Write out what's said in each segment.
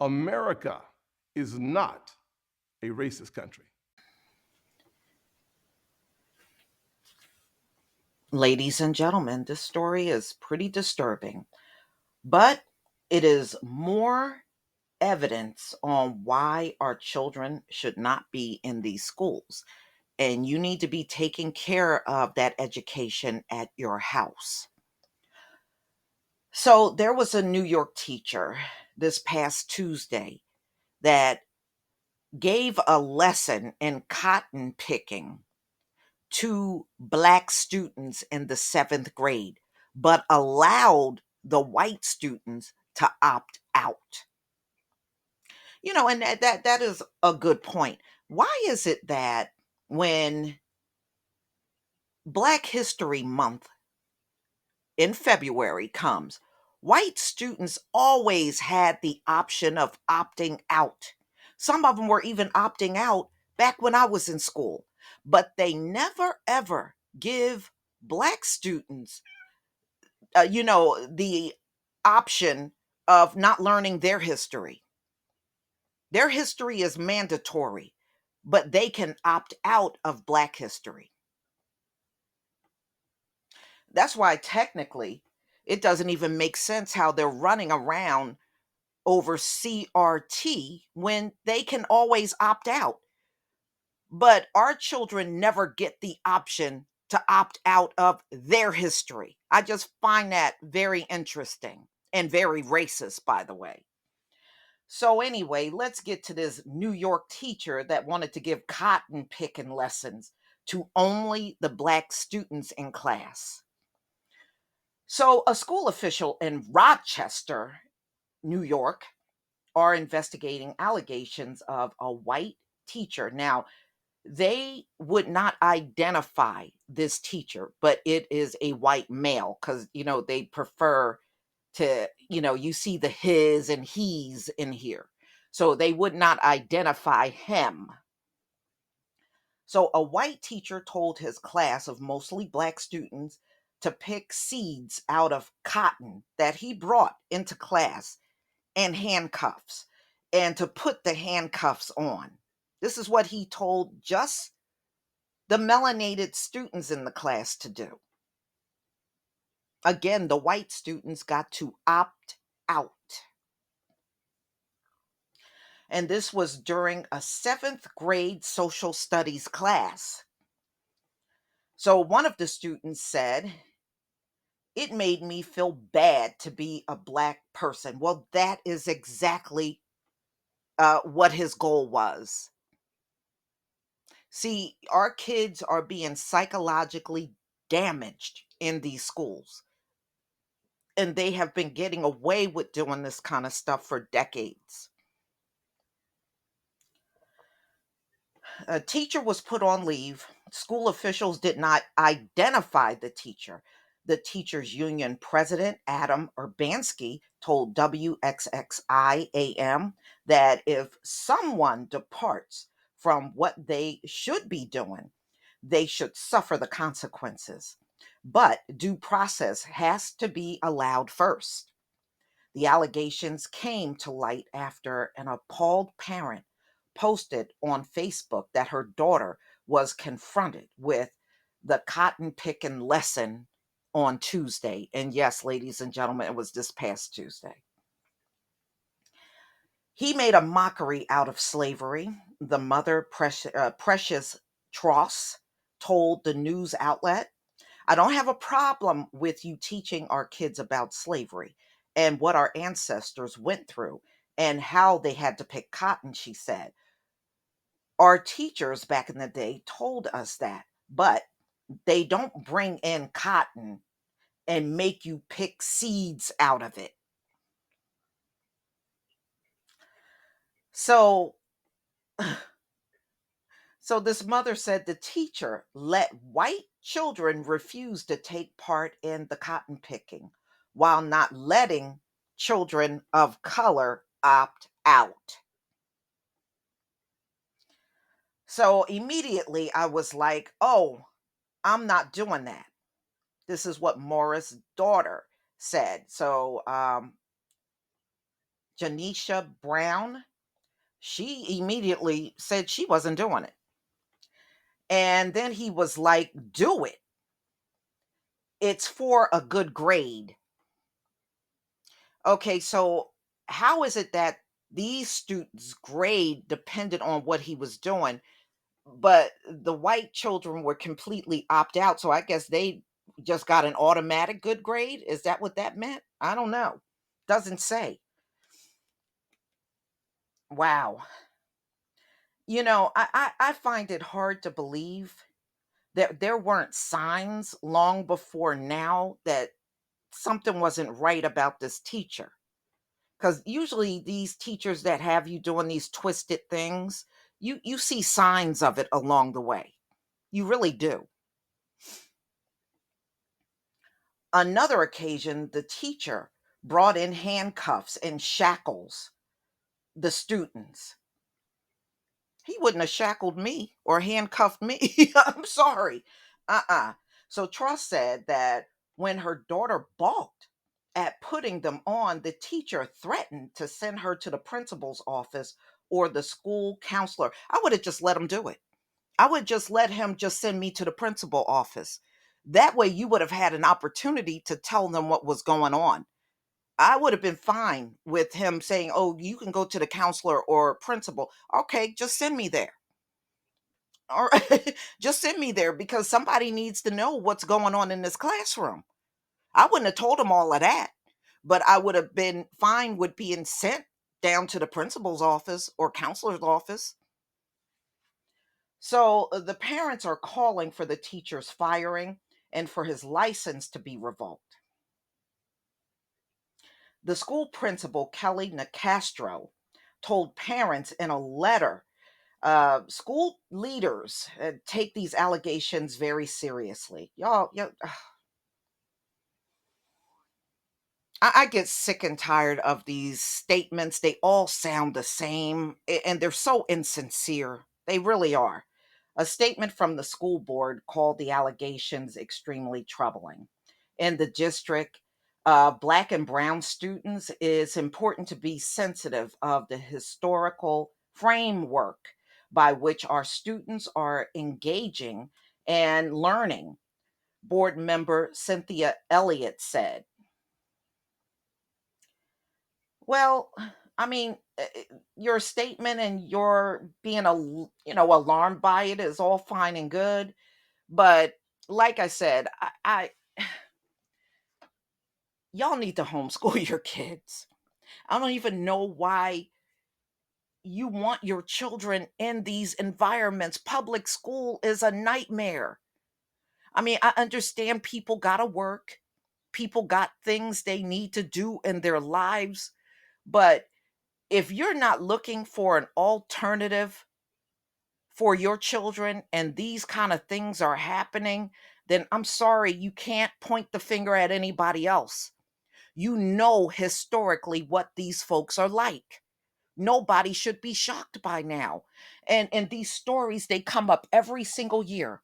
America is not a racist country. Ladies and gentlemen, this story is pretty disturbing, but it is more evidence on why our children should not be in these schools. And you need to be taking care of that education at your house. So, there was a New York teacher this past Tuesday that gave a lesson in cotton picking to black students in the seventh grade, but allowed the white students to opt out. And that is a good point. Why is it that when Black History Month in February comes, white students always had the option of opting out? Some of them were even opting out back when I was in school, but they never ever give black students the option of not learning their history. Their history is mandatory, but they can opt out of black history. That's why technically it doesn't even make sense how they're running around over CRT when they can always opt out. But our children never get the option to opt out of their history. I just find that very interesting and very racist, by the way. So, anyway, let's get to this New York teacher that wanted to give cotton picking lessons to only the black students in class. So, a school official in Rochester, New York, are investigating allegations of a white teacher. Now, they would not identify this teacher, but it is a white male because, they prefer to, you see the his and he's in here. So they would not identify him. So a white teacher told his class of mostly black students to pick seeds out of cotton that he brought into class and handcuffs and to put the handcuffs on. This is what he told just the melanated students in the class to do. Again, the white students got to opt out. And this was during a seventh grade social studies class. So one of the students said, "It made me feel bad to be a black person." Well, that is exactly what his goal was. See, our kids are being psychologically damaged in these schools, and they have been getting away with doing this kind of stuff for decades. A teacher was put on leave. School officials did not identify the teacher. The teachers union president, Adam Urbanski, told WXXIAM that if someone departs from what they should be doing, they should suffer the consequences. But due process has to be allowed first. The allegations came to light after an appalled parent posted on Facebook that her daughter was confronted with the cotton picking lesson on Tuesday. And yes, ladies and gentlemen, it was this past Tuesday. He made a mockery out of slavery. The mother, Precious Tross, told the news outlet, "I don't have a problem with you teaching our kids about slavery and what our ancestors went through and how they had to pick cotton," she said. "Our teachers back in the day told us that, but they don't bring in cotton and make you pick seeds out of it." So, so this mother said the teacher let white children refuse to take part in the cotton picking while not letting children of color opt out. So immediately I was like, "Oh, I'm not doing that." This is what Morris' daughter said. So Janisha Brown, she immediately said she wasn't doing it. And then he was like, do it. It's for a good grade. Okay, so how is it that these students' grade depended on what he was doing, but the white children were completely opt out? So I guess they just got an automatic good grade. Is that what that meant? I don't know. Doesn't say. Wow. I find it hard to believe that there weren't signs long before now that something wasn't right about this teacher. Because usually these teachers that have you doing these twisted things, you see signs of it along the way. You really do. Another occasion, the teacher brought in handcuffs and shackles the students. He wouldn't have shackled me or handcuffed me. I'm sorry. So Trust said that when her daughter balked at putting them on, the teacher threatened to send her to the principal's office or the school counselor. I would have just let him do it. I would just let him just send me to the principal office. That way you would have had an opportunity to tell them what was going on. I would have been fine with him saying, "Oh, you can go to the counselor or principal." Okay, just send me there. All right. Just send me there because somebody needs to know what's going on in this classroom. I wouldn't have told him all of that, but I would have been fine with being sent down to the principal's office or counselor's office. So the parents are calling for the teacher's firing and for his license to be revoked. The school principal, Kelly Nicastro, told parents in a letter, school leaders take these allegations very seriously. Y'all, yeah, I get sick and tired of these statements. They all sound the same and they're so insincere. They really are. A statement from the school board called the allegations extremely troubling. In the district, Black and Brown students, it's important to be sensitive of the historical framework by which our students are engaging and learning. Board member Cynthia Elliott said. Well, I mean, your statement and your being alarmed by it is all fine and good, but like I said, I y'all need to homeschool your kids. I don't even know why you want your children in these environments. Public school is a nightmare. I mean, I understand people got to work. People got things they need to do in their lives, but if you're not looking for an alternative for your children and these kind of things are happening, then I'm sorry, you can't point the finger at anybody else. You know historically what these folks are like. Nobody should be shocked by now. And these stories, they come up every single year.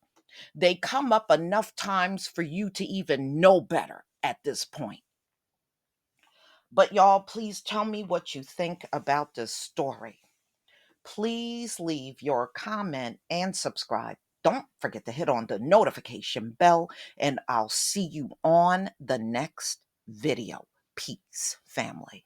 They come up enough times for you to even know better at this point. But y'all, please tell me what you think about this story. Please leave your comment and subscribe. Don't forget to hit on the notification bell, and I'll see you on the next video. Peace, family.